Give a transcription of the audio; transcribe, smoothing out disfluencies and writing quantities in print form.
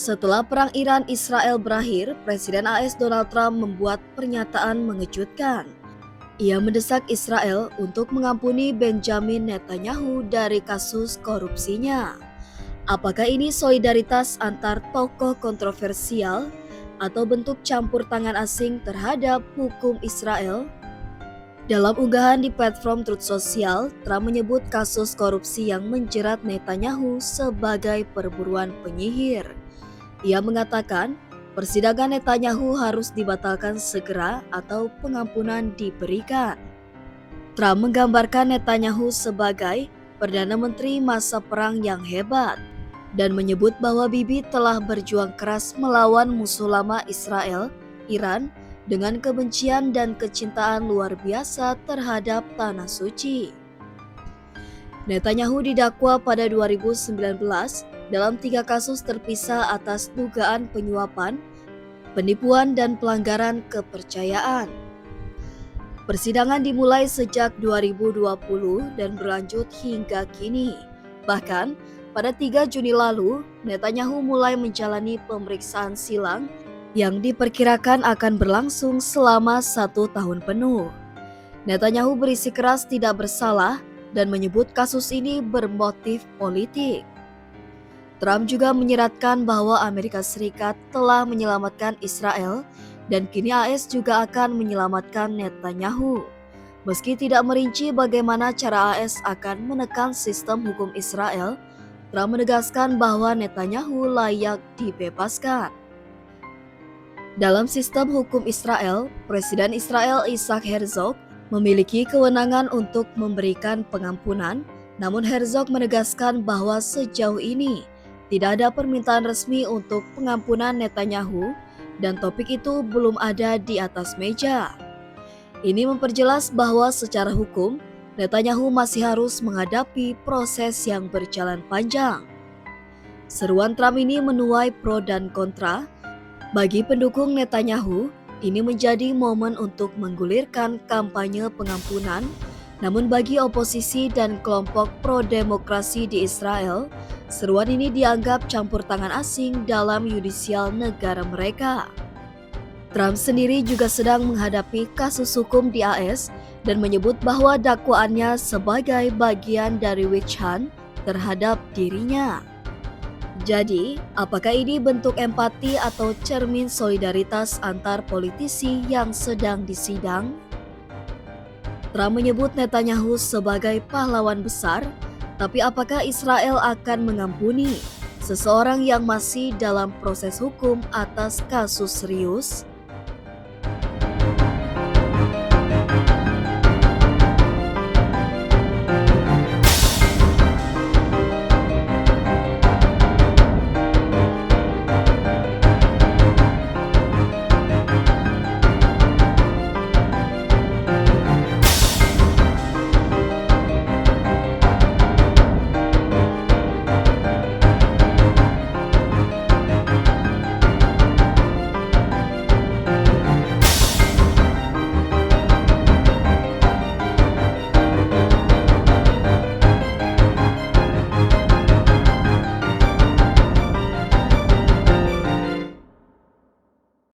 Setelah perang Iran-Israel berakhir, Presiden AS Donald Trump membuat pernyataan mengejutkan. Ia mendesak Israel untuk mengampuni Benjamin Netanyahu dari kasus korupsinya. Apakah ini solidaritas antar tokoh kontroversial atau bentuk campur tangan asing terhadap hukum Israel? Dalam unggahan di platform Truth Social, Trump menyebut kasus korupsi yang menjerat Netanyahu sebagai perburuan penyihir. Ia mengatakan, persidangan Netanyahu harus dibatalkan segera atau pengampunan diberikan. Trump menggambarkan Netanyahu sebagai Perdana Menteri masa perang yang hebat dan menyebut bahwa Bibi telah berjuang keras melawan musuh lama Israel, Iran, dengan kebencian dan kecintaan luar biasa terhadap Tanah Suci. Netanyahu didakwa pada 2019 dalam 3 kasus terpisah atas dugaan penyuapan, penipuan, dan pelanggaran kepercayaan. Persidangan dimulai sejak 2020 dan berlanjut hingga kini. Bahkan, pada 3 Juni lalu, Netanyahu mulai menjalani pemeriksaan silang yang diperkirakan akan berlangsung selama 1 tahun penuh. Netanyahu bersikeras tidak bersalah dan menyebut kasus ini bermotif politik. Trump juga menyeratkan bahwa Amerika Serikat telah menyelamatkan Israel dan kini AS juga akan menyelamatkan Netanyahu. Meski tidak merinci bagaimana cara AS akan menekan sistem hukum Israel, Trump menegaskan bahwa Netanyahu layak dibebaskan. Dalam sistem hukum Israel, Presiden Israel Isaac Herzog memiliki kewenangan untuk memberikan pengampunan, namun Herzog menegaskan bahwa sejauh ini tidak ada permintaan resmi untuk pengampunan Netanyahu dan topik itu belum ada di atas meja. Ini memperjelas bahwa secara hukum, Netanyahu masih harus menghadapi proses yang berjalan panjang. Seruan Trump ini menuai pro dan kontra. Bagi pendukung Netanyahu, ini menjadi momen untuk menggulirkan kampanye pengampunan. Namun bagi oposisi dan kelompok pro-demokrasi di Israel, seruan ini dianggap campur tangan asing dalam yudisial negara mereka. Trump sendiri juga sedang menghadapi kasus hukum di AS dan menyebut bahwa dakwaannya sebagai bagian dari witch hunt terhadap dirinya. Jadi, apakah ini bentuk empati atau cermin solidaritas antar politisi yang sedang disidang? Trump menyebut Netanyahu sebagai pahlawan besar, tapi apakah Israel akan mengampuni seseorang yang masih dalam proses hukum atas kasus serius?